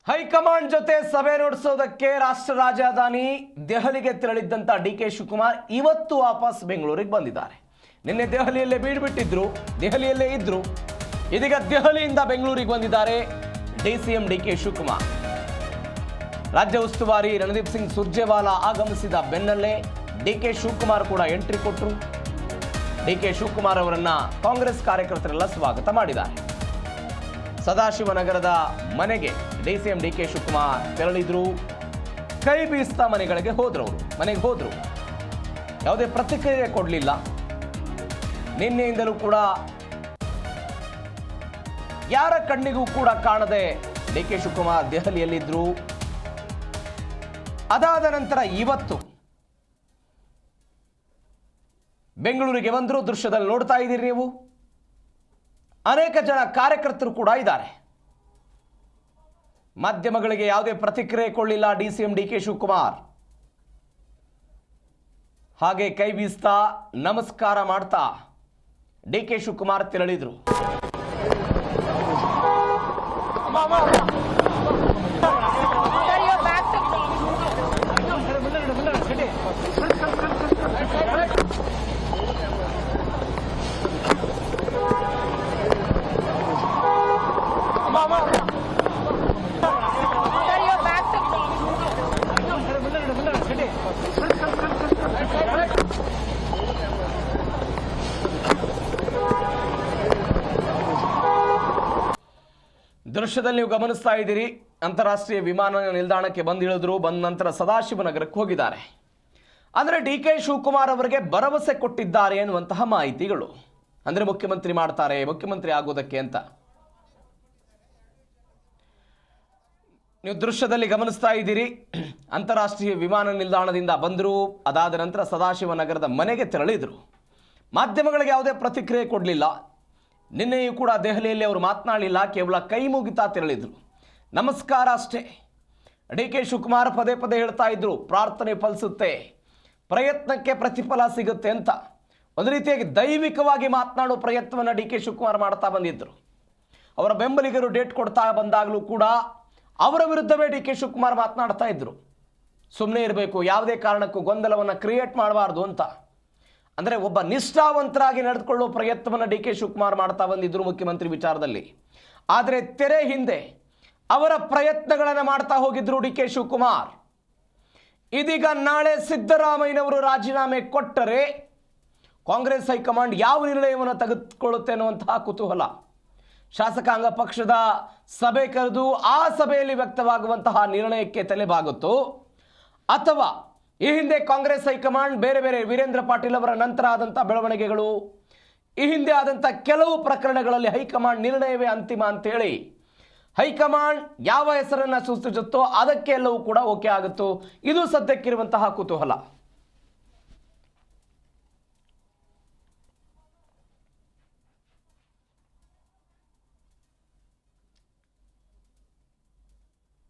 High command ಜೊತೆ ಸಭೆ ನಡೆಸೋದಕ್ಕೆ ರಾಷ್ಟ್ರ ರಾಜಧಾನಿ ದೆಹಲಿಗೆ ತೆರಳಿದ್ದಂತ ಡಿಕೆ ಶಿವಕುಮಾರ್ ಇವತ್ತು ವಾಪಸ್ ಬೆಂಗಳೂರಿಗೆ ಬಂದಿದ್ದಾರೆ. ನಿನ್ನೆ ದೆಹಲಿಯಲ್ಲೇ ಬೀಡ್ಬಿಟ್ಟಿದ್ರು, ದೆಹಲಿಯಲ್ಲೇ ಇದ್ರು. ಇದೀಗ ದೆಹಲಿಯಿಂದ ಬೆಂಗಳೂರಿಗೆ ಬಂದಿದ್ದಾರೆ ಡಿಸಿಎಂ ಡಿಕೆ ಶಿವಕುಮಾರ್. ರಾಜ್ಯ ಉಸ್ತುವಾರಿ ರಣದೀಪ್ ಸಿಂಗ್ ಸುರ್ಜೇವಾಲಾ ಆಗಮಿಸಿದ ಬೆನ್ನಲ್ಲೇ ಡಿಕೆ ಶಿವಕುಮಾರ್ ಕೂಡ ಎಂಟ್ರಿ ಕೊಟ್ಟರು. ಡಿಕೆ ಶಿವಕುಮಾರ್ ಅವರನ್ನ ಕಾಂಗ್ರೆಸ್ ಕಾರ್ಯಕರ್ತರೆಲ್ಲ ಸ್ವಾಗತ ಮಾಡಿದ್ದಾರೆ. ಸದಾಶಿವನಗರದ ಮನೆಗೆ ಡಿಸಿಎಂ ಡಿಕೆ ಶಿವಕುಮಾರ್ ತೆರಳಿದ್ರು. ಕೈ ಬೀಸ್ತಾ ಮನೆಗೆ ಹೋದ್ರು. ಯಾವುದೇ ಪ್ರತಿಕ್ರಿಯೆ ಕೊಡಲಿಲ್ಲ. ನಿನ್ನೆಯಿಂದಲೂ ಕೂಡ ಯಾರ ಕಣ್ಣಿಗೂ ಕೂಡ ಕಾಣದೆ ಡಿಕೆ ಶಿವಕುಮಾರ್ ದೆಹಲಿಯಲ್ಲಿದ್ರು. ಅದಾದ ನಂತರ ಇವತ್ತು ಬೆಂಗಳೂರಿಗೆ ಬಂದ್ರು. ದೃಶ್ಯದಲ್ಲಿ ನೋಡ್ತಾ ಇದ್ದೀರಿ ನೀವು. ಅನೇಕ ಜನ ಕಾರ್ಯಕರ್ತರು ಕೂಡ ಇದ್ದಾರೆ. ಮಾಧ್ಯಮಗಳಿಗೆ ಯಾವುದೇ ಪ್ರತಿಕ್ರಿಯೆ ಕೊಡಲಿಲ್ಲ ಡಿಸಿಎಂ ಡಿಕೆ ಶಿವಕುಮಾರ್. ಹಾಗೆ ಕೈ ಬೀಸ್ತಾ ನಮಸ್ಕಾರ ಮಾಡ್ತಾ ಡಿಕೆ ಶಿವಕುಮಾರ್ ತೆರಳಿದ್ರು. ದೃಶ್ಯದಲ್ಲಿ ನೀವು ಗಮನಿಸ್ತಾ ಇದ್ದೀರಿ. ಅಂತಾರಾಷ್ಟ್ರೀಯ ವಿಮಾನ ನಿಲ್ದಾಣಕ್ಕೆ ಬಂದಿಳಿದ್ರು. ಬಂದ ನಂತರ ಸದಾಶಿವನಗರಕ್ಕೆ ಹೋಗಿದ್ದಾರೆ. ಅಂದರೆ ಡಿಕೆ ಶಿವಕುಮಾರ್ ಅವರಿಗೆ ಭರವಸೆ ಕೊಟ್ಟಿದ್ದಾರೆ ಎನ್ನುವಂತಹ ಮಾಹಿತಿಗಳು. ಅಂದರೆ ಮುಖ್ಯಮಂತ್ರಿ ಮಾಡ್ತಾರೆ, ಮುಖ್ಯಮಂತ್ರಿ ಆಗೋದಕ್ಕೆ ಅಂತ ನೀವು ದೃಶ್ಯದಲ್ಲಿ ಗಮನಿಸ್ತಾ ಇದ್ದೀರಿ. ಅಂತಾರಾಷ್ಟ್ರೀಯ ವಿಮಾನ ನಿಲ್ದಾಣದಿಂದ ಬಂದರು. ಅದಾದ ನಂತರ ಸದಾಶಿವನಗರದ ಮನೆಗೆ ತೆರಳಿದ್ರು. ಮಾಧ್ಯಮಗಳಿಗೆ ಯಾವುದೇ ಪ್ರತಿಕ್ರಿಯೆ ಕೊಡಲಿಲ್ಲ. ನಿನ್ನೆಯೂ ಕೂಡ ದೆಹಲಿಯಲ್ಲಿ ಅವರು ಮಾತನಾಡಲಿಲ್ಲ. ಕೇವಲ ಕೈ ಮುಗಿತಾ ತೆರಳಿದ್ರು. ನಮಸ್ಕಾರ ಅಷ್ಟೇ. ಡಿಕೆ ಶಿವಕುಮಾರ್ ಪದೇ ಪದೇ ಹೇಳ್ತಾ ಇದ್ರು, ಪ್ರಾರ್ಥನೆ ಫಲಿಸುತ್ತೆ, ಪ್ರಯತ್ನಕ್ಕೆ ಪ್ರತಿಫಲ ಸಿಗುತ್ತೆ ಅಂತ. ಒಂದು ರೀತಿಯಾಗಿ ದೈವಿಕವಾಗಿ ಮಾತನಾಡೋ ಪ್ರಯತ್ನವನ್ನು ಡಿಕೆ ಶಿವಕುಮಾರ್ ಮಾಡ್ತಾ ಬಂದಿದ್ದರು. ಅವರ ಬೆಂಬಲಿಗರು ಡೇಟ್ ಕೊಡ್ತಾ ಬಂದಾಗಲೂ ಕೂಡ ಅವರ ವಿರುದ್ಧವೇ ಡಿಕೆ ಶಿವಕುಮಾರ್ ಮಾತನಾಡ್ತಾ ಇದ್ರು. ಸುಮ್ಮನೆ ಇರಬೇಕು, ಯಾವುದೇ ಕಾರಣಕ್ಕೂ ಗೊಂದಲವನ್ನು ಕ್ರಿಯೇಟ್ ಮಾಡಬಾರ್ದು ಅಂತ. ಅಂದರೆ ಒಬ್ಬ ನಿಷ್ಠಾವಂತರಾಗಿ ನಡೆದುಕೊಳ್ಳೋ ಪ್ರಯತ್ನವನ್ನು ಡಿಕೆ ಶಿವಕುಮಾರ್ ಮಾಡ್ತಾ ಬಂದಿದ್ರು ಮುಖ್ಯಮಂತ್ರಿ ವಿಚಾರದಲ್ಲಿ. ಆದರೆ ತೆರೆ ಹಿಂದೆ ಅವರ ಪ್ರಯತ್ನಗಳನ್ನು ಮಾಡ್ತಾ ಹೋಗಿದ್ರು ಡಿಕೆ ಶಿವಕುಮಾರ್. ಇದೀಗ ನಾಳೆ ಸಿದ್ದರಾಮಯ್ಯನವರು ರಾಜೀನಾಮೆ ಕೊಟ್ಟರೆ ಕಾಂಗ್ರೆಸ್ ಹೈಕಮಾಂಡ್ ಯಾವ ನಿರ್ಣಯವನ್ನು ತೆಗೆದುಕೊಳ್ಳುತ್ತೆ ಅನ್ನುವಂತಹ ಕುತೂಹಲ. ಶಾಸಕಾಂಗ ಪಕ್ಷದ ಸಭೆ ಕರೆದು ಆ ಸಭೆಯಲ್ಲಿ ವ್ಯಕ್ತವಾಗುವಂತಹ ನಿರ್ಣಯಕ್ಕೆ ತಲೆಬಾಗುತ್ತೋ, ಅಥವಾ ಈ ಹಿಂದೆ ಕಾಂಗ್ರೆಸ್ ಹೈಕಮಾಂಡ್ ಬೇರೆ ಬೇರೆ ವೀರೇಂದ್ರ ಪಾಟೀಲ್ ಅವರ ನಂತರ ಆದಂಥ ಬೆಳವಣಿಗೆಗಳು, ಈ ಹಿಂದೆ ಆದಂಥ ಕೆಲವು ಪ್ರಕರಣಗಳಲ್ಲಿ ಹೈಕಮಾಂಡ್ ನಿರ್ಣಯವೇ ಅಂತಿಮ ಅಂತೇಳಿ ಹೈಕಮಾಂಡ್ ಯಾವ ಹೆಸರನ್ನು ಸೂಚಿಸುತ್ತೋ ಅದಕ್ಕೆ ಎಲ್ಲವೂ ಕೂಡ ಓಕೆ ಆಗುತ್ತೋ, ಇದು ಸದ್ಯಕ್ಕಿರುವಂತಹ ಕುತೂಹಲ.